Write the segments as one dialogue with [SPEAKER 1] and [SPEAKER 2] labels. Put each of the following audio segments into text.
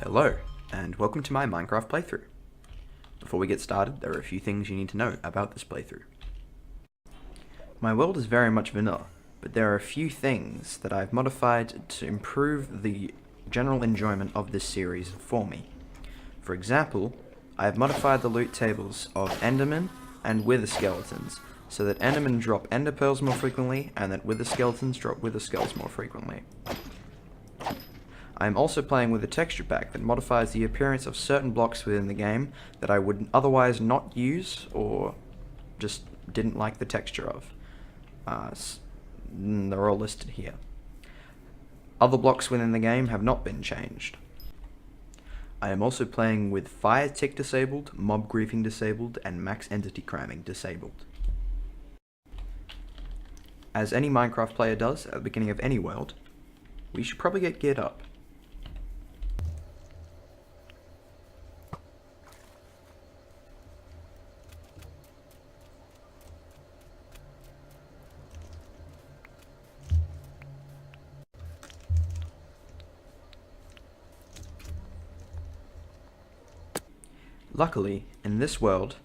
[SPEAKER 1] Hello, and welcome to my Minecraft playthrough. Before we get started, there are a few things you need to know about this playthrough. My world is very much vanilla, but there are a few things that I've modified to improve the general enjoyment of this series for me. For example, I have modified the loot tables of Endermen and Wither skeletons, so that Endermen drop Ender pearls more frequently, and that Wither skeletons drop Wither skulls more frequently. I am also playing with a texture pack that modifies the appearance of certain blocks within the game that I would otherwise not use or just didn't like the texture of. They're all listed here. Other blocks within the game have not been changed. I am also playing with fire tick disabled, mob griefing disabled, and max entity cramming disabled. As any Minecraft player does at the beginning of any world, we should probably get geared up. Luckily, in this world,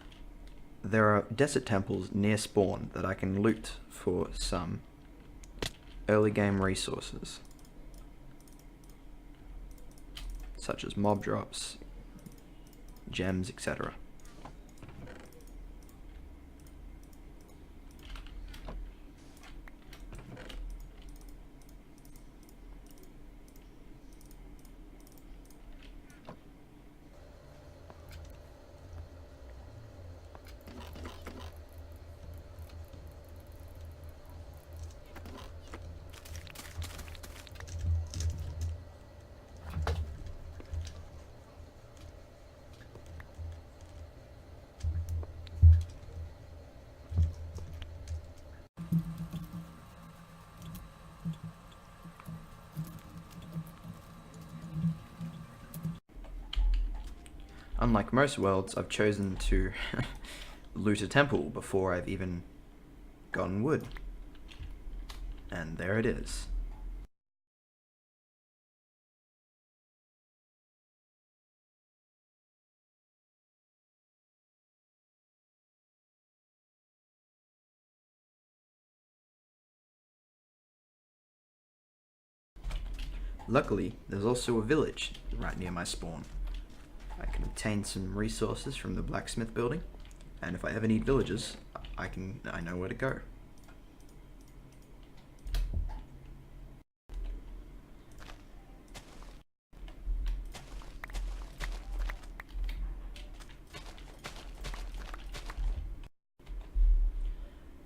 [SPEAKER 1] there are desert temples near spawn that I can loot for some early game resources, such as mob drops, gems, etc. Unlike most worlds, I've chosen to loot a temple before I've even gotten wood. And there it is. Luckily, there's also a village right near my spawn. I can obtain some resources from the blacksmith building, and if I ever need villagers, I know where to go.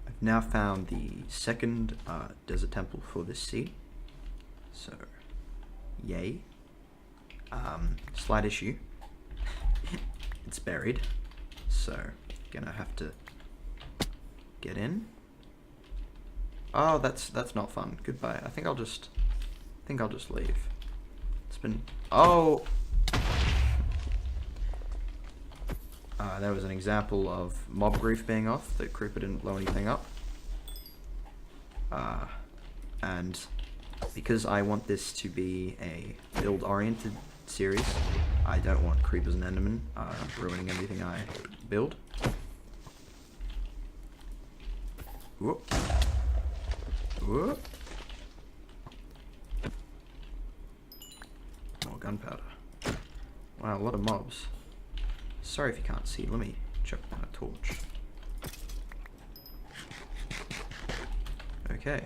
[SPEAKER 1] I've now found the second desert temple for this seed, so yay. Slight issue. It's buried, so gonna have to get in. Oh, that's not fun. Goodbye. I think I'll just leave. It's been there was an example of mob grief being off. The creeper didn't blow anything up. And because I want this to be a build-oriented series, I don't want creepers and endermen ruining everything I build. Whoop. Whoop. More gunpowder. Wow, a lot of mobs. Sorry if you can't see, let me chuck down a torch. Okay.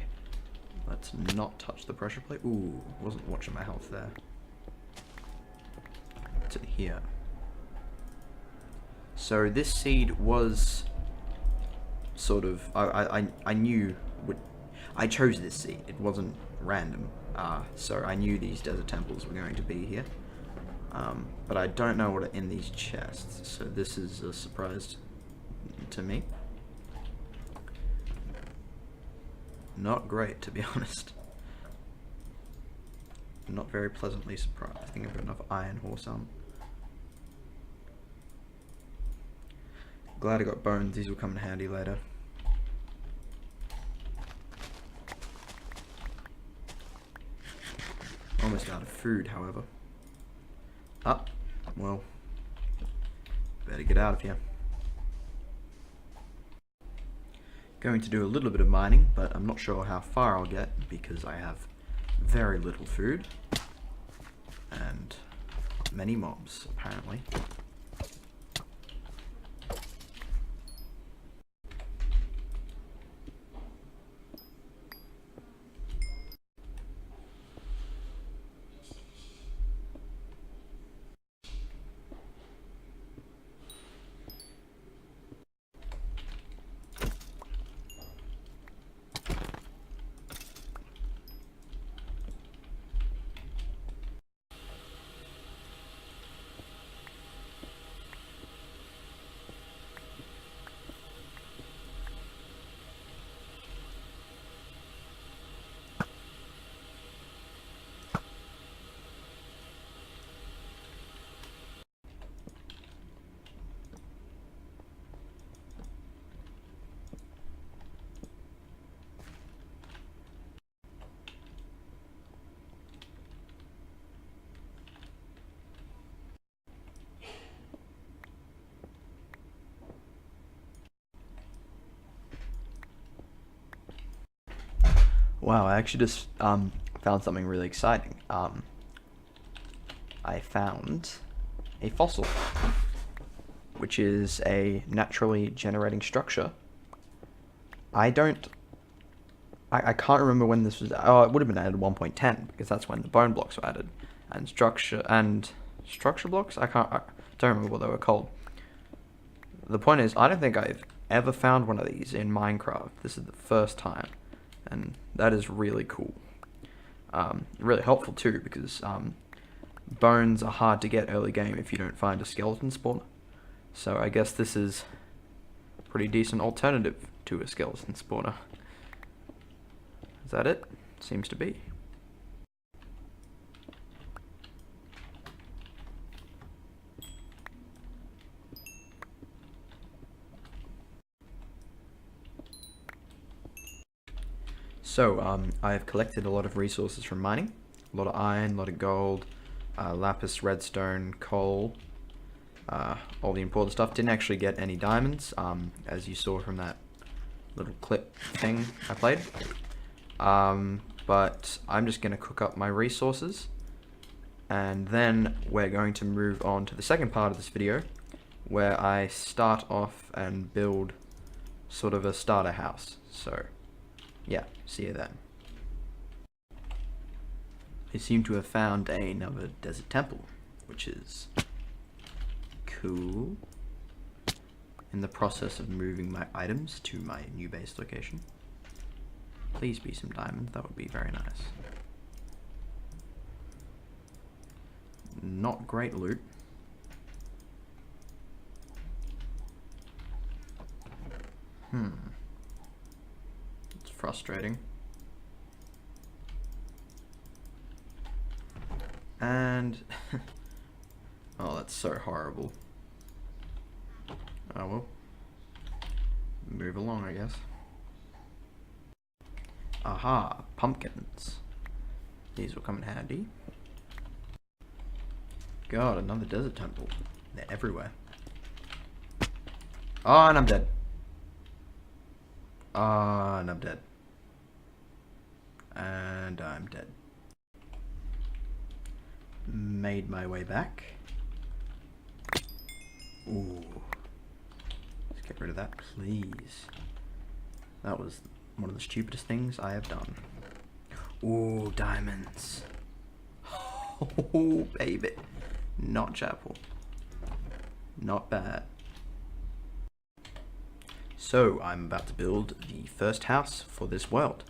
[SPEAKER 1] Let's not touch the pressure plate. Ooh, wasn't watching my health there. What's in here? So this seed was sort of, I knew I chose this seed. It wasn't random. So I knew these desert temples were going to be here. But I don't know what are in these chests, so this is a surprise to me. Not great, to be honest. Not very pleasantly surprised. I think I've got enough iron horse armor. Glad I got bones, these will come in handy later. Almost out of food, however. Ah, well, better get out of here. Going to do a little bit of mining, but I'm not sure how far I'll get because I have very little food and many mobs, apparently. Wow, I actually just found something really exciting. I found a fossil, which is a naturally generating structure. I can't remember when this was. Oh, it would have been added 1.10 because that's when the bone blocks were added, and structure blocks. I don't remember what they were called. The point is, I don't think I've ever found one of these in Minecraft. This is the first time, and that is really cool. Really helpful too because bones are hard to get early game if you don't find a skeleton spawner. So I guess this is a pretty decent alternative to a skeleton spawner. Is that it? Seems to be. So, I've collected a lot of resources from mining. A lot of iron, a lot of gold, lapis, redstone, coal, all the important stuff. Didn't actually get any diamonds, as you saw from that little clip thing I played. But I'm just going to cook up my resources, and then we're going to move on to the second part of this video, where I start off and build sort of a starter house. So, yeah, see you then. I seem to have found another desert temple, which is cool. In the process of moving my items to my new base location. Please be some diamonds, that would be very nice. Not great loot. It's frustrating. And oh, that's so horrible. Oh well. Move along, I guess. Aha, pumpkins. These will come in handy. God, another desert temple. They're everywhere. Oh, and I'm dead. Oh, and I'm dead. And I'm dead. Made my way back. Ooh. Let's get rid of that, please. That was one of the stupidest things I have done. Ooh, diamonds. Oh, baby. Not chapel. Not bad. So, I'm about to build the first house for this world.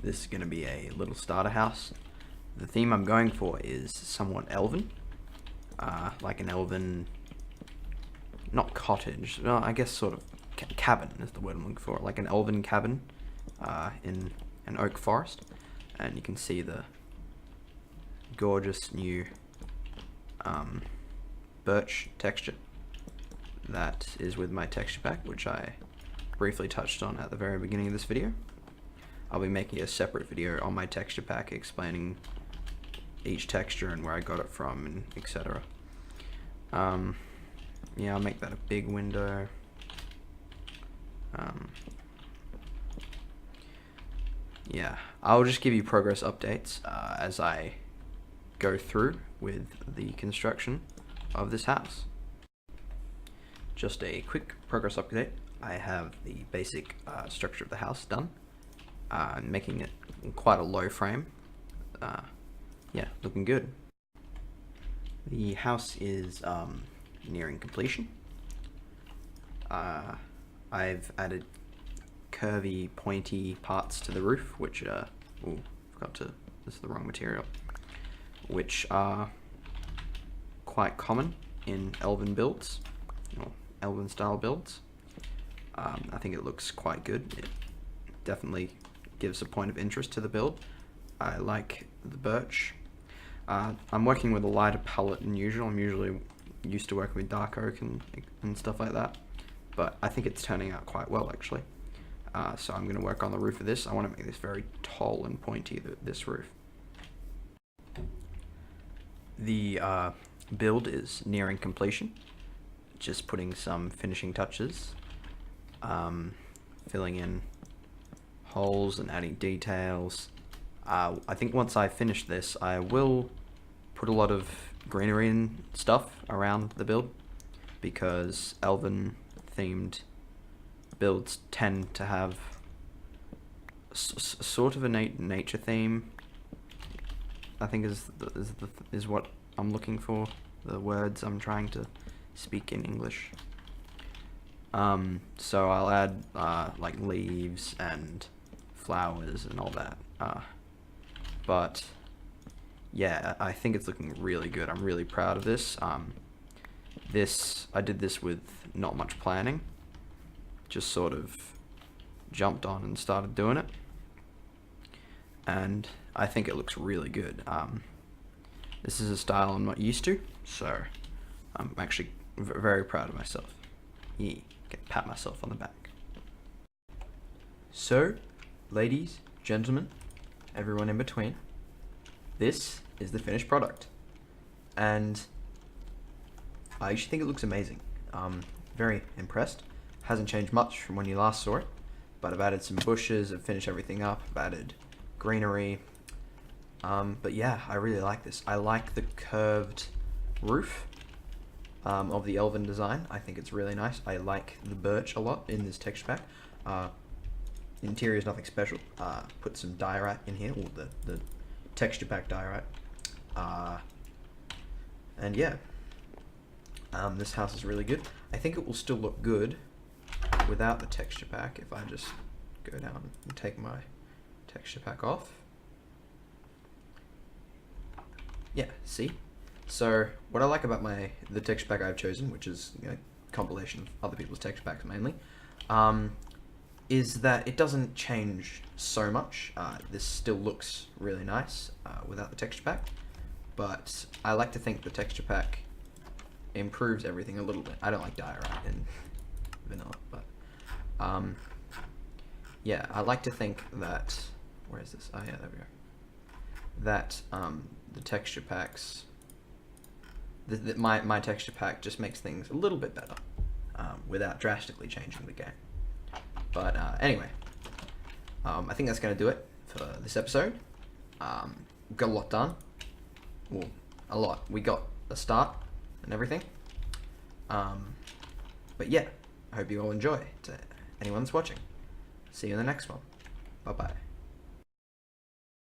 [SPEAKER 1] This is going to be a little starter house. The theme I'm going for is somewhat elven. Like an elven, not cottage, well, I guess sort of cabin is the word I'm looking for. Like an elven cabin in an oak forest. And you can see the gorgeous new birch texture that is with my texture pack, which I briefly touched on at the very beginning of this video. I'll be making a separate video on my texture pack explaining each texture and where I got it from, and etc. Yeah, I'll make that a big window. Yeah, I'll just give you progress updates as I go through with the construction of this house. Just a quick progress update. I have the basic structure of the house done. I'm making it quite a low frame. Yeah, looking good. The house is nearing completion. I've added curvy, pointy parts to the roof, which this is the wrong material, which are quite common in Elven builds, or Elven style builds. I think it looks quite good. It definitely gives a point of interest to the build. I like the birch. I'm working with a lighter palette than usual. I'm usually used to working with dark oak and stuff like that, but I think it's turning out quite well actually. So I'm going to work on the roof of this. I want to make this very tall and pointy, this roof. The build is nearing completion. Just putting some finishing touches, filling in holes and adding details. I think once I finish this, I will put a lot of greenery and stuff around the build, because Elven themed builds tend to have sort of a nature theme. I think is what I'm looking for, the words I'm trying to speak in English. So I'll add like leaves and flowers and all that. But yeah, I think it's looking really good. I'm really proud of this. I did this with not much planning. Just sort of jumped on and started doing it, and I think it looks really good. This is a style I'm not used to, so I'm actually very proud of myself. Yeah, can pat myself on the back. So, ladies, gentlemen, everyone in between, this is the finished product, and I actually think it looks amazing. Very impressed. Hasn't changed much from when you last saw it, but I've added some bushes, I've finished everything up, I've added greenery. But yeah, I really like this. I like the curved roof of the Elven design. I think it's really nice. I like the birch a lot in this texture pack. Interior is nothing special. Put some diorite in here, or the texture pack diorite. And yeah, this house is really good. I think it will still look good without the texture pack if I just go down and take my texture pack off. Yeah, see? So what I like about the texture pack I've chosen, which is a compilation of other people's texture packs mainly, is that it doesn't change so much. This still looks really nice without the texture pack, but I like to think the texture pack improves everything a little bit. I don't like diorite in vanilla, but yeah, I like to think that, where is this? Oh yeah, there we go. That the texture packs, my texture pack just makes things a little bit better without drastically changing the game. But anyway, I think that's going to do it for this episode. We've got a lot done. Well, a lot. We got a start and everything. But yeah, I hope you all enjoy. To anyone that's watching, see you in the next one. Bye bye.